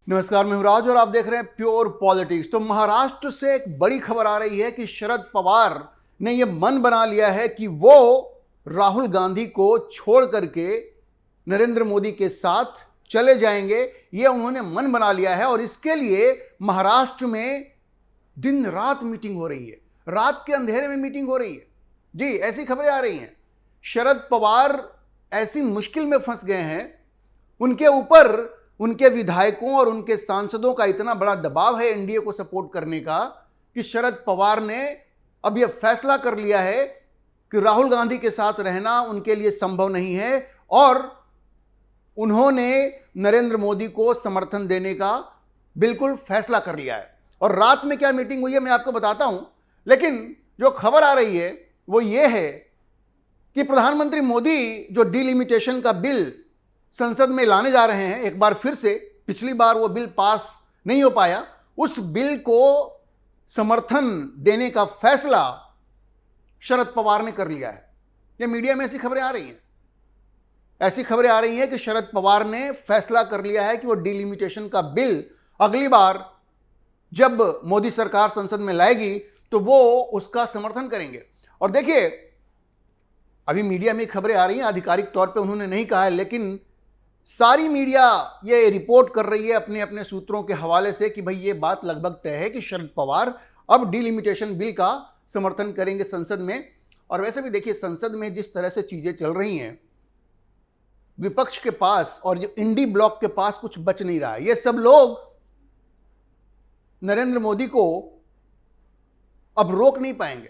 नमस्कार, मैं हूं राज और आप देख रहे हैं प्योर पॉलिटिक्स। तो महाराष्ट्र से एक बड़ी खबर आ रही है कि शरद पवार ने यह मन बना लिया है कि वो राहुल गांधी को छोड़ करके नरेंद्र मोदी के साथ चले जाएंगे। यह उन्होंने मन बना लिया है और इसके लिए महाराष्ट्र में दिन रात मीटिंग हो रही है, रात के अंधेरे में मीटिंग हो रही है। जी, ऐसी खबरें आ रही हैं। शरद पवार ऐसी मुश्किल में फंस गए हैं, उनके ऊपर उनके विधायकों और उनके सांसदों का इतना बड़ा दबाव है एनडीए को सपोर्ट करने का कि शरद पवार ने अब यह फैसला कर लिया है कि राहुल गांधी के साथ रहना उनके लिए संभव नहीं है और उन्होंने नरेंद्र मोदी को समर्थन देने का बिल्कुल फैसला कर लिया है। और रात में क्या मीटिंग हुई है मैं आपको बताता हूं, लेकिन जो खबर आ रही है वो ये है कि प्रधानमंत्री मोदी जो डिलिमिटेशन का बिल संसद में लाने जा रहे हैं, एक बार फिर से, पिछली बार वो बिल पास नहीं हो पाया, उस बिल को समर्थन देने का फैसला शरद पवार ने कर लिया है। ये मीडिया में ऐसी खबरें आ रही हैं, ऐसी खबरें आ रही हैं कि शरद पवार ने फैसला कर लिया है कि वो डिलिमिटेशन का बिल अगली बार जब मोदी सरकार संसद में लाएगी तो वो उसका समर्थन करेंगे। और देखिए, अभी मीडिया में खबरें आ रही हैं, आधिकारिक तौर पे उन्होंने नहीं कहा है, लेकिन सारी मीडिया ये रिपोर्ट कर रही है अपने अपने सूत्रों के हवाले से कि भाई ये बात लगभग तय है कि शरद पवार अब डिलिमिटेशन बिल का समर्थन करेंगे संसद में। और वैसे भी देखिए, संसद में जिस तरह से चीजें चल रही हैं, विपक्ष के पास और जो इंडी ब्लॉक के पास कुछ बच नहीं रहा है। ये सब लोग नरेंद्र मोदी को अब रोक नहीं पाएंगे।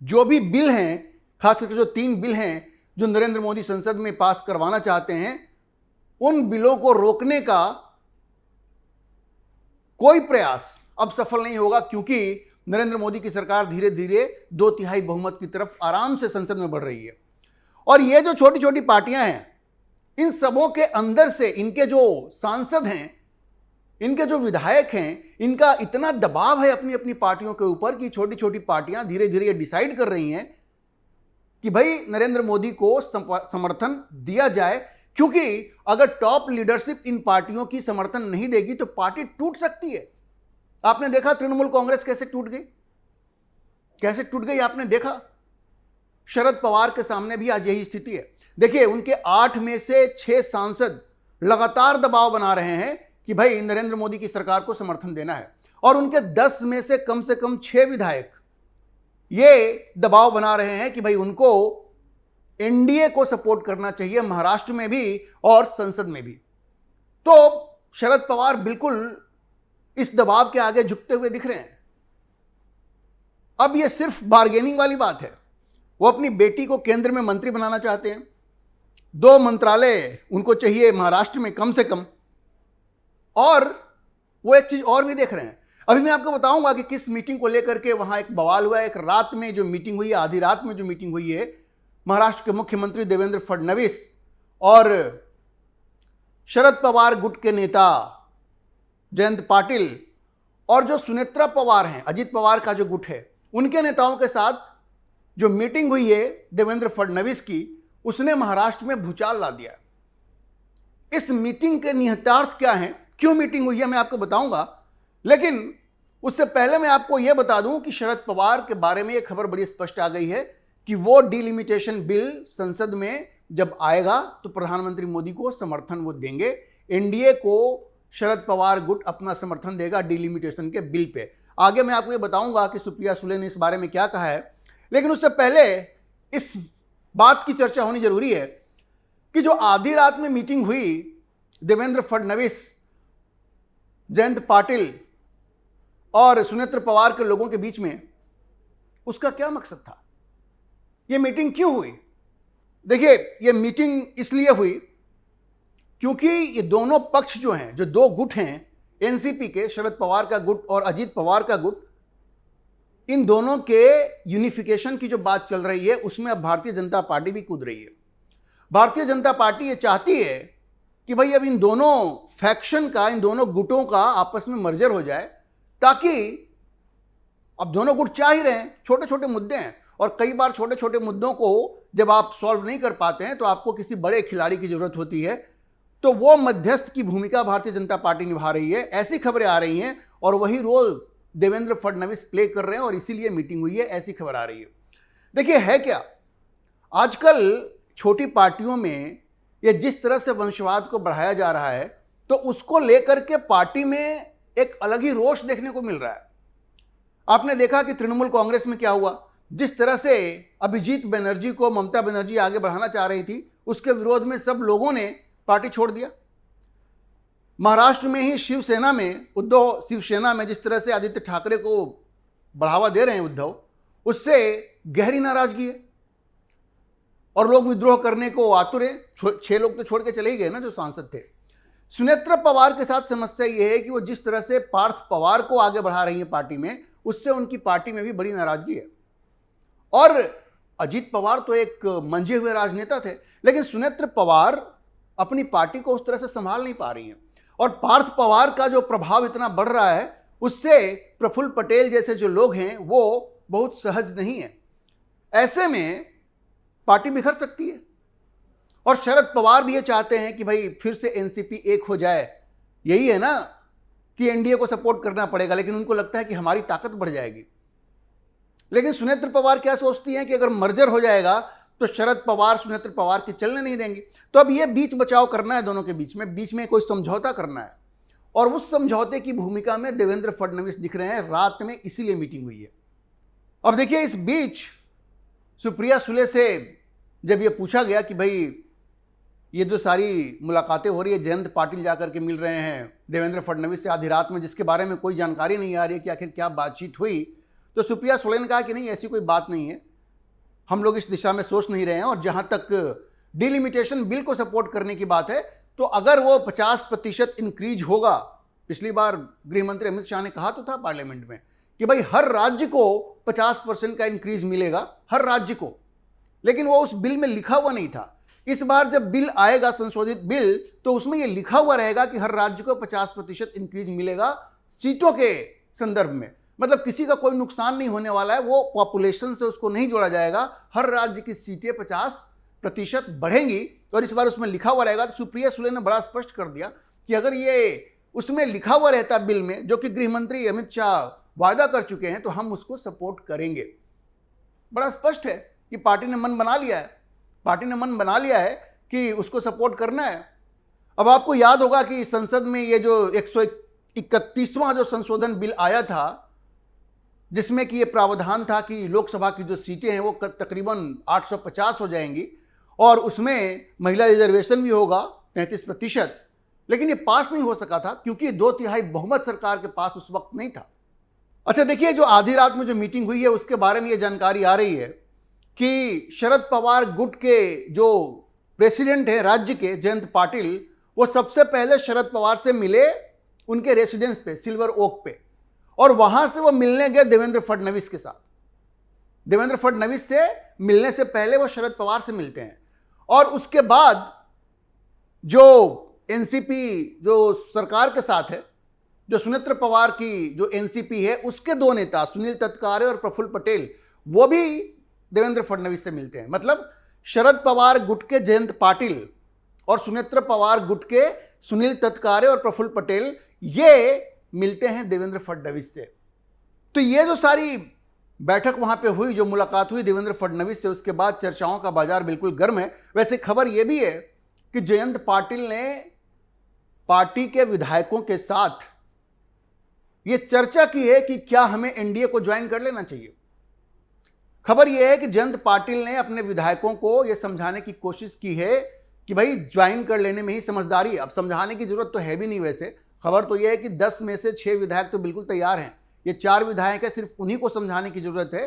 जो भी बिल हैं, खास करके जो 3 बिल हैं जो नरेंद्र मोदी संसद में पास करवाना चाहते हैं, उन बिलों को रोकने का कोई प्रयास अब सफल नहीं होगा, क्योंकि नरेंद्र मोदी की सरकार धीरे धीरे 2/3 बहुमत की तरफ आराम से संसद में बढ़ रही है। और ये जो छोटी छोटी पार्टियां हैं, इन सबों के अंदर से इनके जो सांसद हैं, इनके जो विधायक हैं, इनका इतना दबाव है अपनी अपनी पार्टियों के ऊपर कि छोटी छोटी पार्टियां धीरे धीरे ये डिसाइड कर रही हैं कि भाई नरेंद्र मोदी को समर्थन दिया जाए, क्योंकि अगर टॉप लीडरशिप इन पार्टियों की समर्थन नहीं देगी तो पार्टी टूट सकती है। आपने देखा तृणमूल कांग्रेस कैसे टूट गई, कैसे टूट गई आपने देखा। शरद पवार के सामने भी आज यही स्थिति है। देखिए, उनके 8 में से 6 सांसद लगातार दबाव बना रहे हैं कि भाई नरेंद्र मोदी की सरकार को समर्थन देना है, और उनके 10 में से कम 6 विधायक ये दबाव बना रहे हैं कि भाई उनको एनडीए को सपोर्ट करना चाहिए, महाराष्ट्र में भी और संसद में भी। तो शरद पवार बिल्कुल इस दबाव के आगे झुकते हुए दिख रहे हैं। अब ये सिर्फ बार्गेनिंग वाली बात है। वो अपनी बेटी को केंद्र में मंत्री बनाना चाहते हैं, 2 मंत्रालय उनको चाहिए महाराष्ट्र में कम से कम, और वो एक चीज और भी देख रहे हैं। अभी मैं आपको बताऊंगा कि किस मीटिंग को लेकर के वहां एक बवाल हुआ है। एक रात में जो मीटिंग हुई है, आधी रात में जो मीटिंग हुई है, महाराष्ट्र के मुख्यमंत्री देवेंद्र फडणवीस और शरद पवार गुट के नेता जयंत पाटिल और जो सुनेत्रा पवार हैं, अजित पवार का जो गुट है, उनके नेताओं के साथ जो मीटिंग हुई है देवेंद्र फडणवीस की, उसने महाराष्ट्र में भूचाल ला दिया। इस मीटिंग के निहितार्थ क्या हैं, क्यों मीटिंग हुई है, मैं आपको बताऊंगा। लेकिन उससे पहले मैं आपको यह बता दूं कि शरद पवार के बारे में यह खबर बड़ी स्पष्ट आ गई है कि वो डिलिमिटेशन बिल संसद में जब आएगा तो प्रधानमंत्री मोदी को समर्थन वो देंगे। एनडीए को शरद पवार गुट अपना समर्थन देगा डिलिमिटेशन के बिल पे। आगे मैं आपको ये बताऊंगा कि सुप्रिया सुले ने इस बारे में क्या कहा है, लेकिन उससे पहले इस बात की चर्चा होनी जरूरी है कि जो आधी रात में मीटिंग हुई देवेंद्र फडणवीस, जयंत पाटिल और सुनेत्र पवार के लोगों के बीच में, उसका क्या मकसद था, यह मीटिंग क्यों हुई। देखिए, यह मीटिंग इसलिए हुई क्योंकि ये दोनों पक्ष जो हैं, जो 2 गुट हैं एनसीपी के, शरद पवार का गुट और अजीत पवार का गुट, इन दोनों के यूनिफिकेशन की जो बात चल रही है उसमें अब भारतीय जनता पार्टी भी कूद रही है। भारतीय जनता पार्टी ये चाहती है कि भाई अब इन दोनों फैक्शन का, इन दोनों गुटों का आपस में मर्जर हो जाए, ताकि अब दोनों गुट चाह ही रहे हैं, छोटे छोटे मुद्दे हैं, और कई बार छोटे छोटे मुद्दों को जब आप सॉल्व नहीं कर पाते हैं तो आपको किसी बड़े खिलाड़ी की जरूरत होती है तो वो मध्यस्थ की भूमिका भारतीय जनता पार्टी निभा रही है, ऐसी खबरें आ रही हैं। और वही रोल देवेंद्र फडणवीस प्ले कर रहे हैं और इसीलिए मीटिंग हुई है, ऐसी खबर आ रही है। देखिए है क्या, आजकल छोटी पार्टियों में ये जिस तरह से वंशवाद को बढ़ाया जा रहा है, तो उसको लेकर के पार्टी में एक अलग ही रोष देखने को मिल रहा है। आपने देखा कि तृणमूल कांग्रेस में क्या हुआ, जिस तरह से अभिजीत बनर्जी को ममता बनर्जी आगे बढ़ाना चाह रही थी, उसके विरोध में सब लोगों ने पार्टी छोड़ दिया। महाराष्ट्र में ही शिवसेना में जिस तरह से आदित्य ठाकरे को बढ़ावा दे रहे हैं उद्धव, उससे गहरी नाराजगी है और लोग विद्रोह करने को आतुर हैं। 6 लोग तो छोड़ के चले ही गए ना, जो सांसद थे। सुनेत्रा पवार के साथ समस्या यह है कि वो जिस तरह से पार्थ पवार को आगे बढ़ा रही है पार्टी में, उससे उनकी पार्टी में भी बड़ी नाराजगी है। और अजीत पवार तो एक मंझे हुए राजनेता थे, लेकिन सुनेत्र पवार अपनी पार्टी को उस तरह से संभाल नहीं पा रही हैं। और पार्थ पवार का जो प्रभाव इतना बढ़ रहा है, उससे प्रफुल्ल पटेल जैसे जो लोग हैं वो बहुत सहज नहीं है। ऐसे में पार्टी बिखर सकती है। और शरद पवार भी ये चाहते हैं कि भाई फिर से एनसीपी एक हो जाए। यही है ना कि एनडीए को सपोर्ट करना पड़ेगा, लेकिन उनको लगता है कि हमारी ताकत बढ़ जाएगी। लेकिन सुनेत्र पवार क्या सोचती हैं कि अगर मर्जर हो जाएगा तो शरद पवार सुनेत्र पवार की चलने नहीं देंगे। तो अब ये बीच बचाव करना है दोनों के बीच में कोई समझौता करना है। और उस समझौते की भूमिका में देवेंद्र फडणवीस दिख रहे हैं रात में, इसीलिए मीटिंग हुई है। अब देखिए, इस बीच सुप्रिया सुले से जब ये पूछा गया कि भाई ये जो सारी मुलाकातें हो रही है, जयंत पाटिल जाकर के मिल रहे हैं देवेंद्र फडणवीस से आधी रात में, जिसके बारे में कोई जानकारी नहीं आ रही है कि आखिर क्या बातचीत हुई, तो सुप्रिया सुले ने कहा कि नहीं, ऐसी कोई बात नहीं है, हम लोग इस दिशा में सोच नहीं रहे हैं। और जहां तक डिलिमिटेशन बिल को सपोर्ट करने की बात है, तो अगर वो 50% इंक्रीज होगा, पिछली बार गृह मंत्री अमित शाह ने कहा तो था पार्लियामेंट में कि भाई हर राज्य को 50% का इंक्रीज मिलेगा, हर राज्य को, लेकिन वो उस बिल में लिखा हुआ नहीं था। इस बार जब बिल आएगा, संशोधित बिल, तो उसमें यह लिखा हुआ रहेगा कि हर राज्य को 50% इंक्रीज मिलेगा सीटों के संदर्भ में। मतलब किसी का कोई नुकसान नहीं होने वाला है, वो पॉपुलेशन से उसको नहीं जोड़ा जाएगा। हर राज्य की सीटें 50% बढ़ेंगी और इस बार उसमें लिखा हुआ रहेगा। तो सुप्रिया सुले ने बड़ा स्पष्ट कर दिया कि अगर ये उसमें लिखा हुआ रहता बिल में, जो कि गृह मंत्री अमित शाह वादा कर चुके हैं, तो हम उसको सपोर्ट करेंगे। बड़ा स्पष्ट है कि पार्टी ने मन बना लिया है कि उसको सपोर्ट करना है। अब आपको याद होगा कि संसद में ये जो 131वां जो संशोधन बिल आया था, जिसमें कि ये प्रावधान था कि लोकसभा की जो सीटें हैं वो तकरीबन 850 हो जाएंगी और उसमें महिला रिजर्वेशन भी होगा 33%, लेकिन ये पास नहीं हो सका था क्योंकि 2/3 बहुमत सरकार के पास उस वक्त नहीं था। अच्छा देखिए, जो आधी रात में जो मीटिंग हुई है उसके बारे में ये जानकारी आ रही है कि शरद पवार गुट के जो प्रेसिडेंट हैं राज्य के, जयंत पाटिल, वो सबसे पहले शरद पवार से मिले उनके रेसिडेंस पे, सिल्वर ओक पे, और वहां से वो मिलने गए देवेंद्र फडणवीस के साथ। देवेंद्र फडणवीस से मिलने से पहले वो शरद पवार से मिलते हैं और उसके बाद जो एनसीपी जो सरकार के साथ है, जो सुनेत्र पवार की जो एनसीपी है, उसके 2 नेता सुनील तत्कारे और प्रफुल्ल पटेल, वो भी देवेंद्र फडणवीस से मिलते हैं। मतलब शरद पवार गुट के जयंत पाटिल और सुनेत्र पवार गुट के सुनील तत्कारे और प्रफुल्ल पटेल, ये मिलते हैं देवेंद्र फडणवीस से। तो ये जो सारी बैठक वहां पे हुई, जो मुलाकात हुई देवेंद्र फडणवीस से, उसके बाद चर्चाओं का बाजार बिल्कुल गर्म है। वैसे खबर यह भी है कि जयंत पाटिल ने पार्टी के विधायकों के साथ ये चर्चा की है कि क्या हमें एनडीए को ज्वाइन कर लेना चाहिए। खबर यह है कि जयंत पाटिल ने अपने विधायकों को यह समझाने की कोशिश की है कि भाई ज्वाइन कर लेने में ही समझदारी है। अब समझाने की जरूरत तो है भी नहीं। वैसे खबर तो यह है कि 10 में से 6 विधायक तो बिल्कुल तैयार हैं। ये 4 विधायक है, सिर्फ उन्हीं को समझाने की जरूरत है।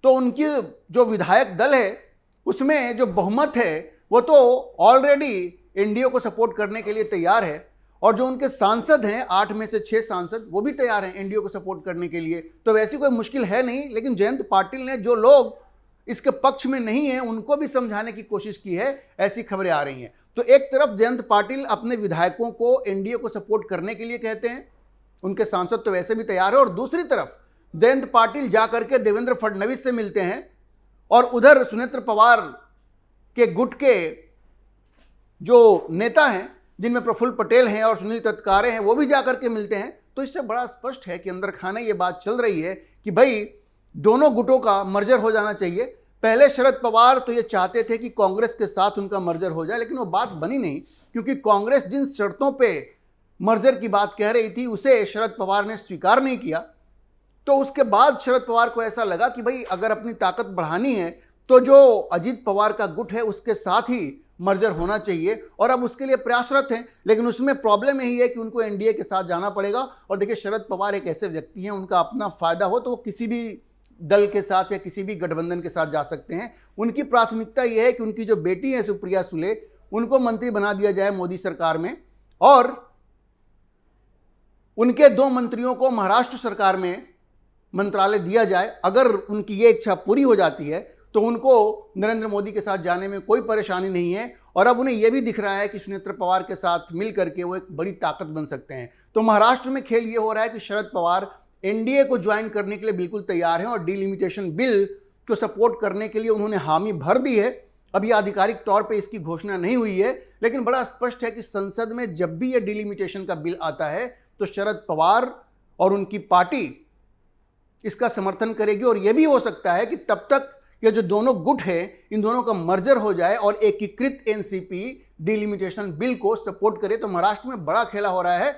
तो उनकी जो विधायक दल है उसमें जो बहुमत है वो तो ऑलरेडी एनडीए को सपोर्ट करने के लिए तैयार है, और जो उनके सांसद हैं 8 में से 6 सांसद, वो भी तैयार हैं एनडीए को सपोर्ट करने के लिए। तो वैसी कोई मुश्किल है नहीं। लेकिन जयंत पाटिल ने जो लोग इसके पक्ष में नहीं है उनको भी समझाने की कोशिश की है, ऐसी खबरें आ रही हैं। तो एक तरफ जयंत पाटिल अपने विधायकों को एनडीए को सपोर्ट करने के लिए कहते हैं, उनके सांसद तो वैसे भी तैयार है, और दूसरी तरफ जयंत पाटिल जाकर के देवेंद्र फडणवीस से मिलते हैं और उधर सुनेत्र पवार के गुट के जो नेता हैं जिनमें प्रफुल्ल पटेल हैं और सुनील तटकरे हैं वो भी जाकर के मिलते हैं, तो इससे बड़ा स्पष्ट है कि अंदर खाना ये बात चल रही है कि भाई दोनों गुटों का मर्जर हो जाना चाहिए। पहले शरद पवार तो ये चाहते थे कि कांग्रेस के साथ उनका मर्जर हो जाए, लेकिन वो बात बनी नहीं, क्योंकि कांग्रेस जिन शर्तों पे मर्जर की बात कह रही थी उसे शरद पवार ने स्वीकार नहीं किया। तो उसके बाद शरद पवार को ऐसा लगा कि भाई अगर अपनी ताकत बढ़ानी है तो जो अजीत पवार का गुट है उसके साथ ही मर्जर होना चाहिए, और अब उसके लिए प्रयासरत हैं। लेकिन उसमें प्रॉब्लम यही है कि उनको एनडीए के साथ जाना पड़ेगा। और देखिए, शरद पवार एक ऐसे व्यक्ति हैं, उनका अपना फायदा हो तो वो किसी भी दल के साथ या किसी भी गठबंधन के साथ जा सकते हैं। उनकी प्राथमिकता यह है कि उनकी जो बेटी है सुप्रिया सुले, उनको मंत्री बना दिया जाए मोदी सरकार में, और उनके 2 मंत्रियों को महाराष्ट्र सरकार में मंत्रालय दिया जाए। अगर उनकी ये इच्छा पूरी हो जाती है तो उनको नरेंद्र मोदी के साथ जाने में कोई परेशानी नहीं है। और अब उन्हें यह भी दिख रहा है कि सुनेत्र पवार के साथ मिल करके वो एक बड़ी ताकत बन सकते हैं। तो महाराष्ट्र में खेल ये हो रहा है कि शरद पवार एनडीए को ज्वाइन करने के लिए बिल्कुल तैयार हैं, और डिलिमिटेशन बिल को सपोर्ट करने के लिए उन्होंने हामी भर दी है। अब यह आधिकारिक तौर पे इसकी घोषणा नहीं हुई है, लेकिन बड़ा स्पष्ट है कि संसद में जब भी यह डिलिमिटेशन का बिल आता है तो शरद पवार और उनकी पार्टी इसका समर्थन करेगी। और यह भी हो सकता है कि तब तक ये जो दोनों गुट है इन दोनों का मर्जर हो जाए और एकीकृत एनसीपी डिलिमिटेशन बिल को सपोर्ट करे। तो महाराष्ट्र में बड़ा खेला हो रहा है।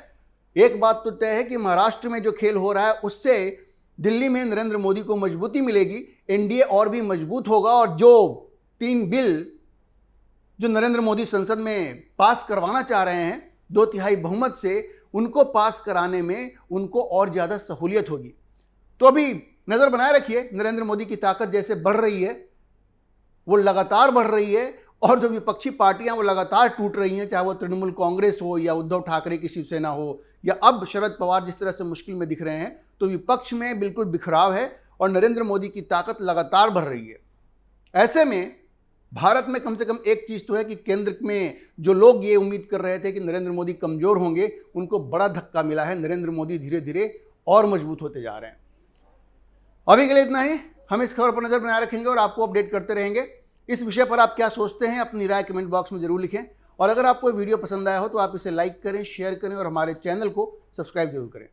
एक बात तो तय है कि महाराष्ट्र में जो खेल हो रहा है उससे दिल्ली में नरेंद्र मोदी को मजबूती मिलेगी, एनडीए और भी मजबूत होगा, और जो 3 बिल जो नरेंद्र मोदी संसद में पास करवाना चाह रहे हैं 2/3 बहुमत से, उनको पास कराने में उनको और ज़्यादा सहूलियत होगी। तो अभी नज़र बनाए रखिए, नरेंद्र मोदी की ताकत जैसे बढ़ रही है, वो लगातार बढ़ रही है, और जो विपक्षी पार्टियां वो लगातार टूट रही हैं, चाहे वो तृणमूल कांग्रेस हो या उद्धव ठाकरे की शिवसेना हो या अब शरद पवार जिस तरह से मुश्किल में दिख रहे हैं। तो विपक्ष में बिल्कुल बिखराव है और नरेंद्र मोदी की ताकत लगातार बढ़ रही है। ऐसे में भारत में कम से कम एक चीज़ तो है कि केंद्र में जो लोग ये उम्मीद कर रहे थे कि नरेंद्र मोदी कमज़ोर होंगे, उनको बड़ा धक्का मिला है। नरेंद्र मोदी धीरे धीरे और मजबूत होते जा रहे हैं। अभी के लिए इतना ही। हम इस खबर पर नजर बनाए रखेंगे और आपको अपडेट करते रहेंगे। इस विषय पर आप क्या सोचते हैं, अपनी राय कमेंट बॉक्स में जरूर लिखें। और अगर आपको वीडियो पसंद आया हो तो आप इसे लाइक करें, शेयर करें और हमारे चैनल को सब्सक्राइब जरूर करें।